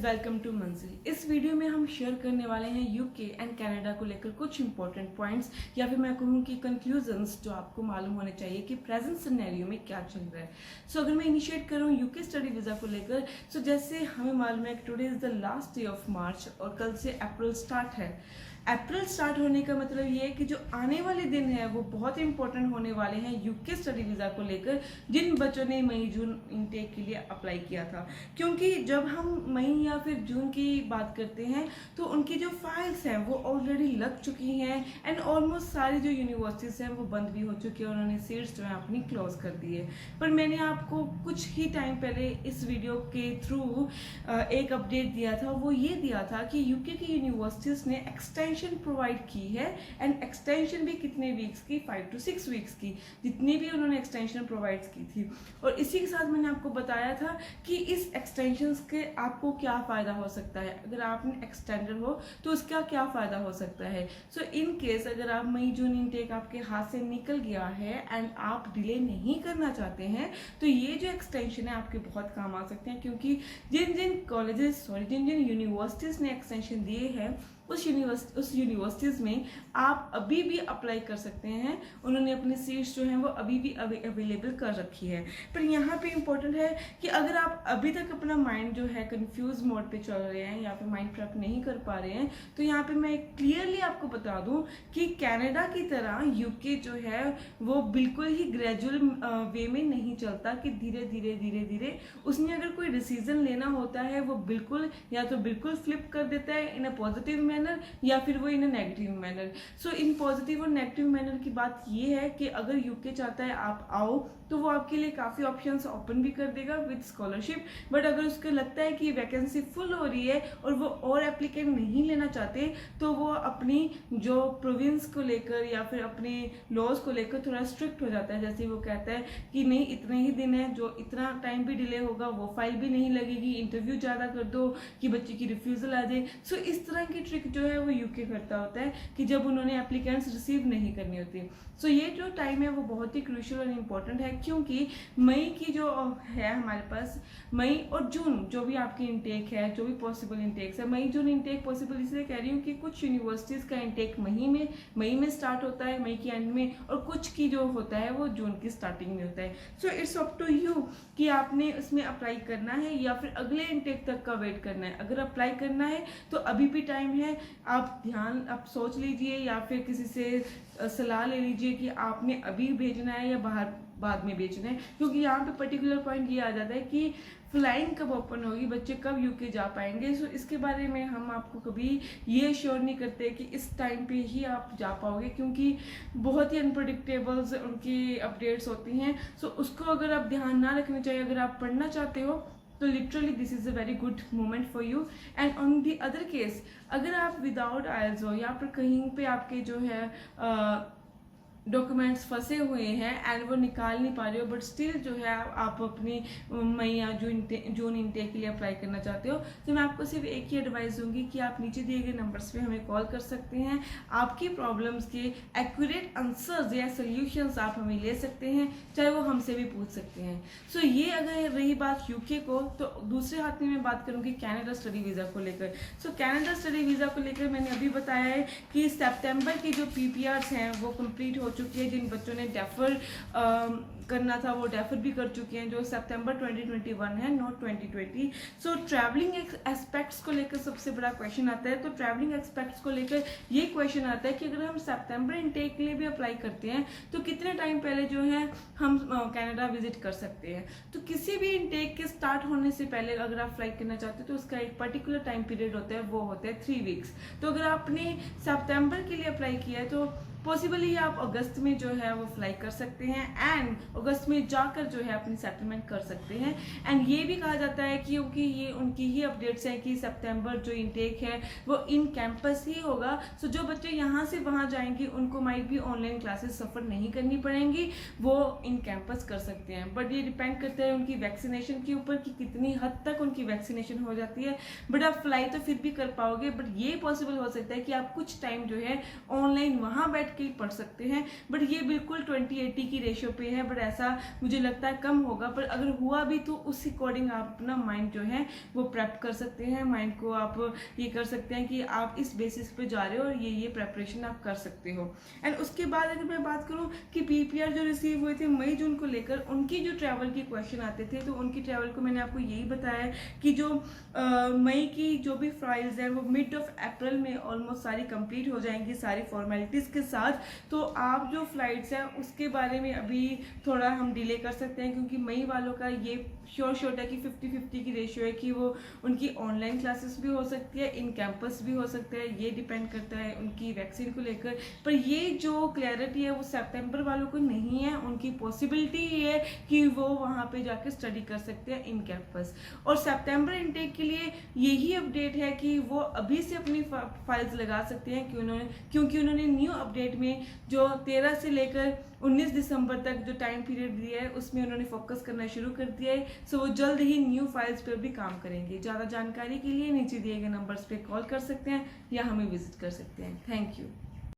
Welcome to मंजिल। इस video में हम शेयर करने वाले हैं यूके एंड कनाडा को लेकर कुछ इंपॉर्टेंट पॉइंट्स या फिर मैं कहूँ कि कंक्लूजन्स जो आपको मालूम होने चाहिए कि प्रेजेंट सिनेरियो में क्या चल रहा है। सो अगर मैं इनिशिएट करूँ यूके स्टडी वीज़ा को लेकर, सो जैसे हमें मालूम है कि today is the last day of March और कल से अप्रैल स्टार्ट है। अप्रैल स्टार्ट होने का मतलब ये है कि जो आने वाले दिन है वो बहुत इंपॉर्टेंट होने वाले हैं यूके स्टडी वीज़ा को लेकर, जिन बच्चों ने मई जून इनटेक के लिए अप्लाई किया था। क्योंकि जब हम मई या फिर जून की बात करते हैं तो उनकी जो फाइल्स हैं वो ऑलरेडी लग चुकी हैं एंड ऑलमोस्ट सारी जो यूनिवर्सिटीज़ हैं वो बंद भी हो चुकी है, उन्होंने सीट्स जो है अपनी क्लोज कर दी है। पर मैंने आपको कुछ ही टाइम पहले इस वीडियो के थ्रू एक अपडेट दिया था, वो ये दिया था कि यूके की यूनिवर्सिटीज़ ने एक्सटेंशन प्रोवाइड की है एंड एक्सटेंशन भी कितने वीक्स की, 5 to 6 वीक्स की, जितनी भी उन्होंने एक्सटेंशन प्रोवाइड की थी। और इसी के साथ मैंने आपको बताया था कि इस एक्सटेंशन के आपको क्या फ़ायदा हो सकता है, अगर आप एक्सटेंडर हो तो उसका क्या फ़ायदा हो सकता है। सो इन केस अगर आप मई जून इनटेक आपके हाथ से निकल गया है एंड आप डिले नहीं करना चाहते हैं तो ये जो एक्सटेंशन है आपके बहुत काम आ सकते हैं। क्योंकि जिन जिन यूनिवर्सिटीज़ ने एक्सटेंशन दिए हैं उस यूनिवर्सिटीज़ में आप अभी भी अप्लाई कर सकते हैं, उन्होंने अपनी सीट्स जो हैं वो अभी भी अवेलेबल कर रखी है। पर यहाँ पे इम्पोर्टेंट है कि अगर आप अभी तक अपना माइंड जो है कंफ्यूज मोड पे चल रहे हैं या फिर माइंड प्रेप नहीं कर पा रहे हैं, तो यहाँ पे मैं क्लियरली आपको बता दूँ कि कनाडा की तरह यूके जो है वो बिल्कुल ही ग्रेजुअल वे में नहीं चलता कि धीरे धीरे उसने अगर कोई डिसीजन लेना होता है वो बिल्कुल या तो बिल्कुल फ्लिप कर देता है इन अ पॉजिटिव मैनर या फिर वो in a negative manner. So in positive और नेगेटिव मैनर की बात ये है कि अगर यूके चाहता है आप आओ तो वो आपके लिए काफ़ी ऑप्शंस ओपन भी कर देगा विद स्कॉलरशिप। बट अगर उसको लगता है कि वैकेंसी फुल हो रही है और वो और एप्लीकेंट नहीं लेना चाहते तो वो अपनी जो प्रोविंस को लेकर या फिर अपने लॉज को लेकर थोड़ा स्ट्रिक्ट हो जाता है। जैसे वो कहता है कि नहीं इतने ही दिन है, जो इतना टाइम भी डिले होगा वो फाइल भी नहीं लगेगी, इंटरव्यू ज़्यादा कर दो कि बच्चे की रिफ्यूज़ल आ जाए। सो इस तरह की ट्रिक जो है वो यूके करता होता है कि जब उन्होंने एप्लीकेंट्स रिसीव नहीं करनी होती। सो ये जो टाइम है वो बहुत ही क्रूशियल और इम्पोर्टेंट है, क्योंकि मई की जो है हमारे पास मई और जून जो भी आपकी इनटेक है, जो भी पॉसिबल इनटेक्स है, मई जून इनटेक पॉसिबल इसलिए कह रही हूँ कि कुछ यूनिवर्सिटीज़ का इनटेक मई में स्टार्ट होता है, मई के एंड में, और कुछ की जो होता है वो जून की स्टार्टिंग में होता है। So it's up to you कि आपने उसमें अप्लाई करना है या फिर अगले इनटेक तक का वेट करना है। अगर अप्लाई करना है तो अभी भी टाइम है, आप सोच लीजिए या फिर किसी से सलाह ले लीजिए कि आपने अभी भेजना है या बाद में भेजना है। क्योंकि यहाँ पे पर्टिकुलर पॉइंट ये आ जाता है कि फ्लाइंग कब ओपन होगी, बच्चे कब यूके जा पाएंगे। सो इसके बारे में हम आपको कभी ये श्योर नहीं करते कि इस टाइम पे ही आप जा पाओगे, क्योंकि बहुत ही अनप्रडिक्टेबल्स उनकी अपडेट्स होती हैं। सो उसको अगर आप ध्यान ना रखना चाहिए। अगर आप पढ़ना चाहते हो तो literally this is a very good moment for you. And on the other case अगर आप विदाउट आइल्स हो या फिर कहीं पे आपके जो है डॉक्यूमेंट्स फंसे हुए हैं एंड वो निकाल नहीं पा रहे हो, बट स्टिल जो है आप अपनी मई या जून इनटेक के लिए अप्लाई करना चाहते हो, तो मैं आपको सिर्फ एक ही एडवाइस दूंगी कि आप नीचे दिए गए नंबर्स पे हमें कॉल कर सकते हैं। आपकी प्रॉब्लम्स के एक्यूरेट आंसर्स या सोल्यूशंस आप हमें ले सकते हैं, चाहे वो हमसे भी पूछ सकते हैं। सो ये अगर रही बात यूके को, तो दूसरे हाथ में मैं बात करूँगी कनाडा स्टडी वीज़ा को लेकर। सो कनाडा स्टडी वीज़ा को लेकर मैंने अभी बताया है कि सितंबर की जो PPRs हैं वो कंप्लीट हो चुकी है। जिन बच्चों ने डेफर करना था वो डेफर भी कर चुके हैं, जो सितंबर 2021 है, नॉट 2020। सो ट्रैवलिंग एस्पेक्ट्स को लेकर सबसे बड़ा क्वेश्चन आता है। तो ट्रैवलिंग एस्पेक्ट्स को लेकर ये क्वेश्चन आता है कि अगर हम सितंबर इनटेक के लिए भी अप्लाई करते हैं तो कितने टाइम पहले जो है हम कनाडा विजिट कर सकते हैं। तो किसी भी इनटेक के स्टार्ट होने से पहले अगर आप फ्लाई करना चाहते हो तो उसका एक पर्टिकुलर टाइम पीरियड होता है, वो होता है 3 वीक्स। तो अगर आपने सितंबर के लिए अप्लाई किया है तो पॉसिबली आप अगस्त में जो है वो फ्लाई कर सकते हैं एंड अगस्त में जाकर जो है अपनी सेटलमेंट कर सकते हैं। एंड ये भी कहा जाता है कि क्योंकि ये उनकी ही अपडेट्स हैं कि सितंबर जो इनटेक है वो इन कैंपस ही होगा। सो जो बच्चे यहाँ से वहाँ जाएंगे उनको माइट भी ऑनलाइन क्लासेस सफ़र नहीं करनी पड़ेंगी, वो इन कैंपस कर सकते हैं। बट ये डिपेंड करता है उनकी वैक्सीनेशन के ऊपर कि कितनी हद तक उनकी वैक्सीनेशन हो जाती है। बट आप फ्लाई तो फिर भी कर पाओगे, बट ये पॉसिबल हो सकता है कि आप कुछ टाइम जो है ऑनलाइन वहाँ बैठ बैठ के ही पढ़ सकते हैं, बट ये बिल्कुल 20-80 की रेशियो पे है, बट ऐसा मुझे लगता है कम होगा, पर अगर हुआ भी तो उस अकॉर्डिंग आप अपना माइंड जो है वो प्रेप कर सकते हैं, माइंड को आप ये कर सकते हैं कि आप इस बेसिस पे जा रहे हो और ये प्रेपरेशन आप कर सकते हो। एंड उसके बाद अगर मैं बात करूँ कि पीपीआर जो रिसीव हुए थे मई जून को लेकर, उनकी जो ट्रैवल की क्वेश्चन आते थे, तो उनकी ट्रैवल को मैंने आपको यही बताया कि जो मई की जो भी फाइल्स हैं वो मिड ऑफ अप्रैल में ऑलमोस्ट सारी कंप्लीट हो जाएंगी सारी फॉर्मेलिटीज़ के साथ। तो आप जो फ्लाइट्स हैं उसके बारे में अभी थोड़ा हम डिले कर सकते हैं, क्योंकि मई वालों का ये श्योर है कि 50-50 की रेशियो है कि वो उनकी ऑनलाइन क्लासेस भी हो सकती है, इन कैंपस भी हो सकता है, ये डिपेंड करता है उनकी वैक्सीन को लेकर। पर ये जो क्लैरिटी है वो सितंबर वालों को नहीं है, उनकी पॉसिबिलिटी ये है कि वो वहाँ पे जाकर स्टडी कर सकते हैं इन कैंपस। और सितंबर इनटेक के लिए यही अपडेट है कि वो अभी से अपनी फाइल्स लगा सकते हैं क्योंकि उन्होंने न्यू अपडेट में जो 13 से लेकर 19 दिसंबर तक जो टाइम पीरियड दिया है उसमें उन्होंने फोकस करना शुरू कर दिया है। सो वो जल्द ही न्यू फाइल्स पर भी काम करेंगे। ज़्यादा जानकारी के लिए नीचे दिए गए नंबर्स पे कॉल कर सकते हैं या हमें विजिट कर सकते हैं। Thank you.